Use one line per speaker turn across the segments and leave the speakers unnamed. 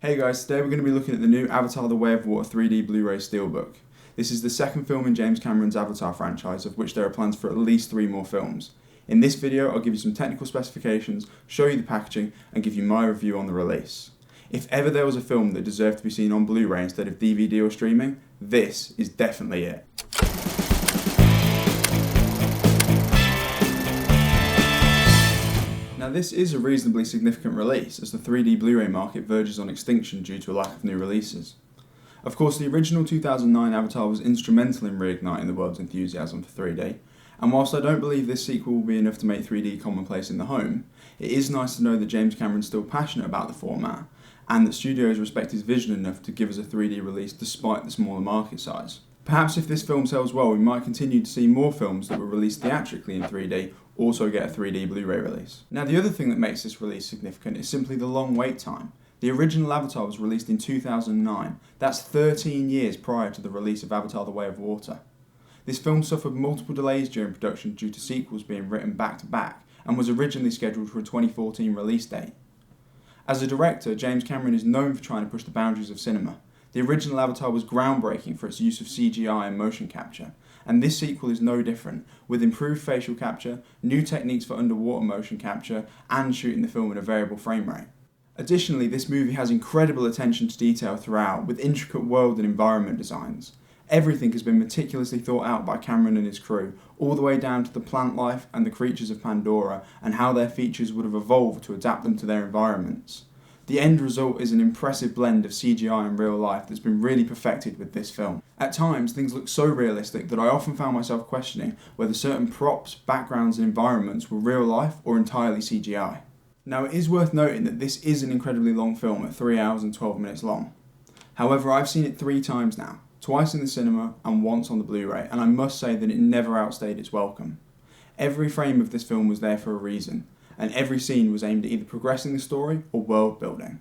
Hey guys, today we're going to be looking at the new Avatar The Way of Water 3D Blu-ray Steelbook. This is the second film in James Cameron's Avatar franchise, of which there are plans for at least 3 more films. In this video, I'll give you some technical specifications, show you the packaging, and give you my review on the release. If ever there was a film that deserved to be seen on Blu-ray instead of DVD or streaming, this is definitely it. Now this is a reasonably significant release, as the 3D Blu-ray market verges on extinction due to a lack of new releases. Of course, the original 2009 Avatar was instrumental in reigniting the world's enthusiasm for 3D, and whilst I don't believe this sequel will be enough to make 3D commonplace in the home, it is nice to know that James Cameron's still passionate about the format, and that studios respect his vision enough to give us a 3D release despite the smaller market size. Perhaps if this film sells well, we might continue to see more films that were released theatrically in 3D also get a 3D Blu-ray release. Now the other thing that makes this release significant is simply the long wait time. The original Avatar was released in 2009, that's 13 years prior to the release of Avatar The Way of Water. This film suffered multiple delays during production due to sequels being written back to back, and was originally scheduled for a 2014 release date. As a director, James Cameron is known for trying to push the boundaries of cinema. The original Avatar was groundbreaking for its use of CGI and motion capture, and this sequel is no different, with improved facial capture, new techniques for underwater motion capture, and shooting the film at a variable frame rate. Additionally, this movie has incredible attention to detail throughout, with intricate world and environment designs. Everything has been meticulously thought out by Cameron and his crew, all the way down to the plant life and the creatures of Pandora, and how their features would have evolved to adapt them to their environments. The end result is an impressive blend of CGI and real life that's been really perfected with this film. At times, things look so realistic that I often found myself questioning whether certain props, backgrounds and environments were real life or entirely CGI. Now it is worth noting that this is an incredibly long film at 3 hours and 12 minutes long. However, I've seen it 3 times now, twice in the cinema and once on the Blu-ray, and I must say that it never outstayed its welcome. Every frame of this film was there for a reason, and every scene was aimed at either progressing the story or world building.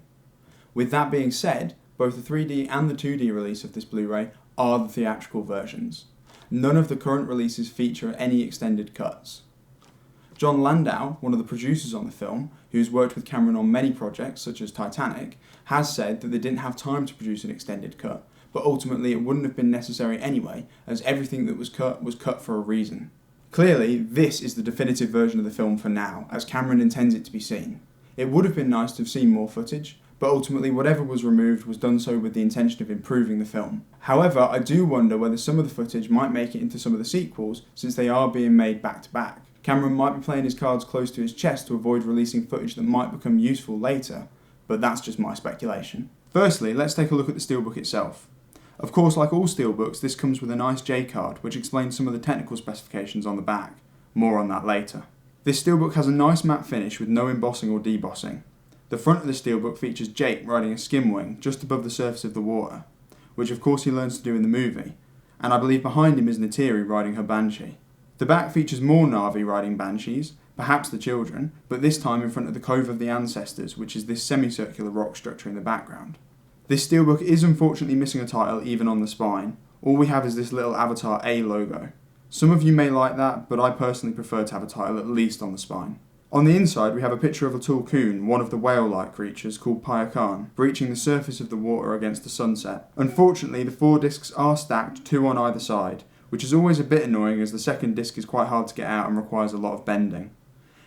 With that being said, both the 3D and the 2D release of this Blu-ray are the theatrical versions. None of the current releases feature any extended cuts. Jon Landau, one of the producers on the film, who's worked with Cameron on many projects such as Titanic, has said that they didn't have time to produce an extended cut, but ultimately it wouldn't have been necessary anyway, as everything that was cut for a reason. Clearly, this is the definitive version of the film for now, as Cameron intends it to be seen. It would have been nice to have seen more footage, but ultimately whatever was removed was done so with the intention of improving the film. However, I do wonder whether some of the footage might make it into some of the sequels, since they are being made back to back. Cameron might be playing his cards close to his chest to avoid releasing footage that might become useful later, but that's just my speculation. Firstly, let's take a look at the steelbook itself. Of course, like all steelbooks, this comes with a nice J-card, which explains some of the technical specifications on the back. More on that later. This steelbook has a nice matte finish with no embossing or debossing. The front of the steelbook features Jake riding a skimwing just above the surface of the water, which of course he learns to do in the movie, and I believe behind him is Neytiri riding her Banshee. The back features more Na'vi riding Banshees, perhaps the children, but this time in front of the Cove of the Ancestors, which is this semicircular rock structure in the background. This steelbook is unfortunately missing a title even on the spine. All we have is this little Avatar A logo. Some of you may like that, but I personally prefer to have a title at least on the spine. On the inside we have a picture of a tulkun, one of the whale-like creatures called Payakan, breaching the surface of the water against the sunset. Unfortunately, the 4 discs are stacked, 2 on either side, which is always a bit annoying as the second disc is quite hard to get out and requires a lot of bending.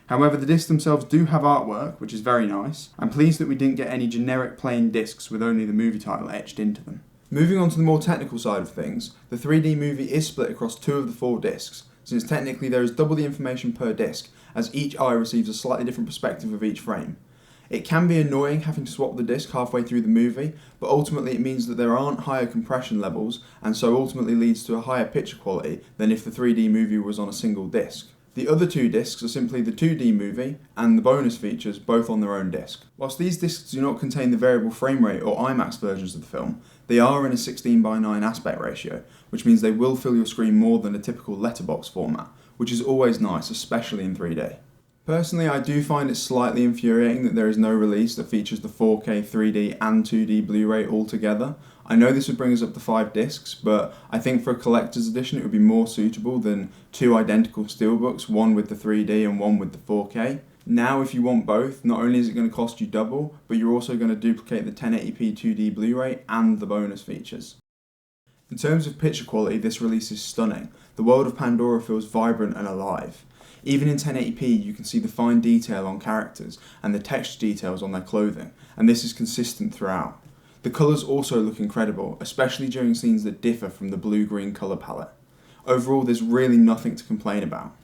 However, the discs themselves do have artwork, which is very nice. I'm pleased that we didn't get any generic plain discs with only the movie title etched into them. Moving on to the more technical side of things, the 3D movie is split across 2 of the 4 discs, since technically there is double the information per disc, as each eye receives a slightly different perspective of each frame. It can be annoying having to swap the disc halfway through the movie, but ultimately it means that there aren't higher compression levels, and so ultimately leads to a higher picture quality than if the 3D movie was on a single disc. The other 2 discs are simply the 2D movie and the bonus features, both on their own disc. Whilst these discs do not contain the variable frame rate or IMAX versions of the film, they are in a 16:9 aspect ratio, which means they will fill your screen more than a typical letterbox format, which is always nice, especially in 3D. Personally, I do find it slightly infuriating that there is no release that features the 4K, 3D and 2D Blu-ray all together. I know this would bring us up to 5 discs, but I think for a collector's edition it would be more suitable than 2 identical steelbooks, one with the 3D and one with the 4K. Now if you want both, not only is it going to cost you double, but you're also going to duplicate the 1080p 2D Blu-ray and the bonus features. In terms of picture quality, this release is stunning. The world of Pandora feels vibrant and alive. Even in 1080p, you can see the fine detail on characters and the texture details on their clothing, and this is consistent throughout. The colours also look incredible, especially during scenes that differ from the blue-green colour palette. Overall, there's really nothing to complain about.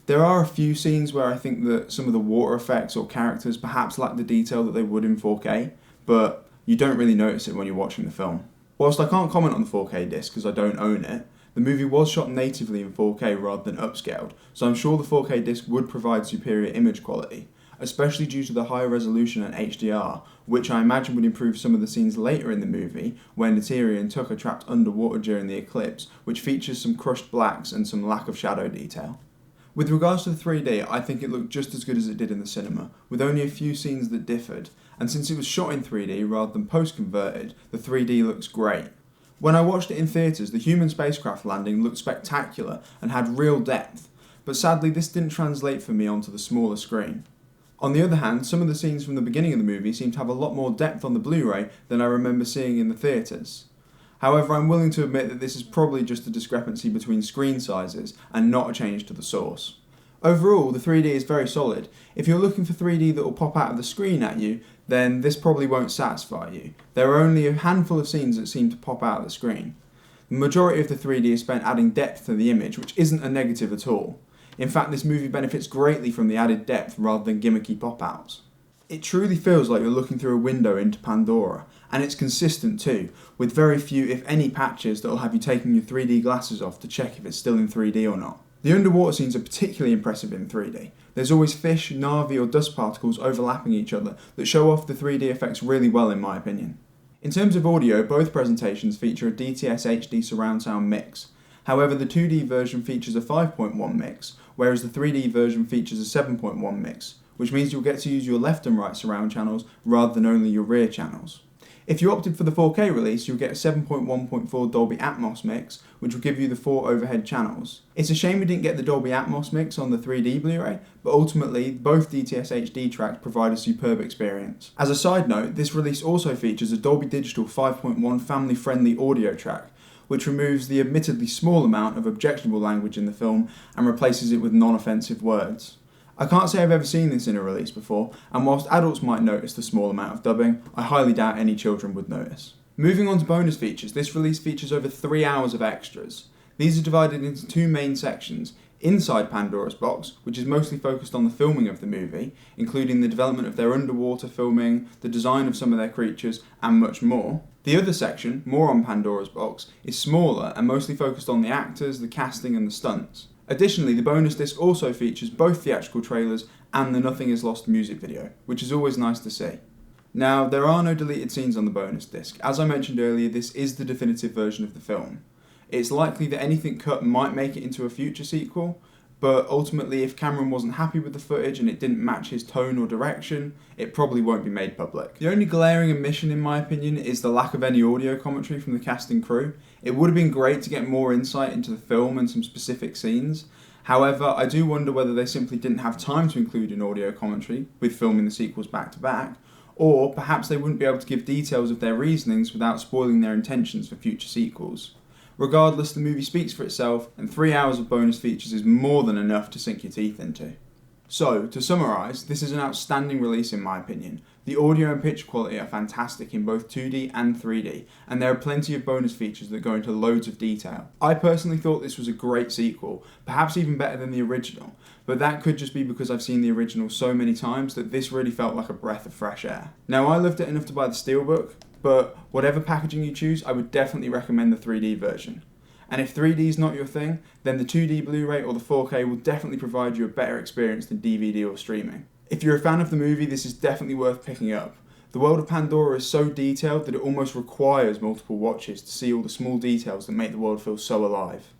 There are a few scenes where I think that some of the water effects or characters perhaps lack the detail that they would in 4K, but you don't really notice it when you're watching the film. Whilst I can't comment on the 4K disc because I don't own it, the movie was shot natively in 4K rather than upscaled, so I'm sure the 4K disc would provide superior image quality, especially due to the higher resolution and HDR, which I imagine would improve some of the scenes later in the movie when Neytiri and Tuck are trapped underwater during the eclipse, which features some crushed blacks and some lack of shadow detail. With regards to the 3D, I think it looked just as good as it did in the cinema, with only a few scenes that differed, and since it was shot in 3D rather than post-converted, the 3D looks great. When I watched it in theatres, the human spacecraft landing looked spectacular and had real depth, but sadly this didn't translate for me onto the smaller screen. On the other hand, some of the scenes from the beginning of the movie seem to have a lot more depth on the Blu-ray than I remember seeing in the theatres. However, I'm willing to admit that this is probably just a discrepancy between screen sizes and not a change to the source. Overall, the 3D is very solid. If you're looking for 3D that will pop out of the screen at you, then this probably won't satisfy you. There are only a handful of scenes that seem to pop out of the screen. The majority of the 3D is spent adding depth to the image, which isn't a negative at all. In fact, this movie benefits greatly from the added depth rather than gimmicky pop-outs. It truly feels like you're looking through a window into Pandora, and it's consistent too, with very few if any patches that will have you taking your 3D glasses off to check if it's still in 3D or not. The underwater scenes are particularly impressive in 3D. There's always fish, Na'vi or dust particles overlapping each other that show off the 3D effects really well in my opinion. In terms of audio, both presentations feature a DTS HD surround sound mix. However, the 2D version features a 5.1 mix, whereas the 3D version features a 7.1 mix, which means you'll get to use your left and right surround channels rather than only your rear channels. If you opted for the 4K release, you'll get a 7.1.4 Dolby Atmos mix, which will give you the 4 overhead channels. It's a shame we didn't get the Dolby Atmos mix on the 3D Blu-ray, but ultimately, both DTS HD tracks provide a superb experience. As a side note, this release also features a Dolby Digital 5.1 family-friendly audio track, which removes the admittedly small amount of objectionable language in the film and replaces it with non-offensive words. I can't say I've ever seen this in a release before, and whilst adults might notice the small amount of dubbing, I highly doubt any children would notice. Moving on to bonus features, this release features over 3 hours of extras. These are divided into 2 main sections: inside Pandora's box, which is mostly focused on the filming of the movie, including the development of their underwater filming, the design of some of their creatures, and much more. The other section, more on Pandora's box, is smaller and mostly focused on the actors, the casting and the stunts. Additionally, the bonus disc also features both theatrical trailers and the Nothing Is Lost music video, which is always nice to see. Now, there are no deleted scenes on the bonus disc. As I mentioned earlier, this is the definitive version of the film. It's likely that anything cut might make it into a future sequel, but ultimately if Cameron wasn't happy with the footage and it didn't match his tone or direction, it probably won't be made public. The only glaring omission in my opinion is the lack of any audio commentary from the cast and crew. It would have been great to get more insight into the film and some specific scenes. However, I do wonder whether they simply didn't have time to include an audio commentary with filming the sequels back to back, or perhaps they wouldn't be able to give details of their reasonings without spoiling their intentions for future sequels. Regardless, the movie speaks for itself, and 3 hours of bonus features is more than enough to sink your teeth into. So, to summarise, this is an outstanding release in my opinion. The audio and picture quality are fantastic in both 2D and 3D, and there are plenty of bonus features that go into loads of detail. I personally thought this was a great sequel, perhaps even better than the original, but that could just be because I've seen the original so many times that this really felt like a breath of fresh air. Now, I loved it enough to buy the Steelbook, but whatever packaging you choose, I would definitely recommend the 3D version. And if 3D is not your thing, then the 2D Blu-ray or the 4K will definitely provide you a better experience than DVD or streaming. If you're a fan of the movie, this is definitely worth picking up. The world of Pandora is so detailed that it almost requires multiple watches to see all the small details that make the world feel so alive.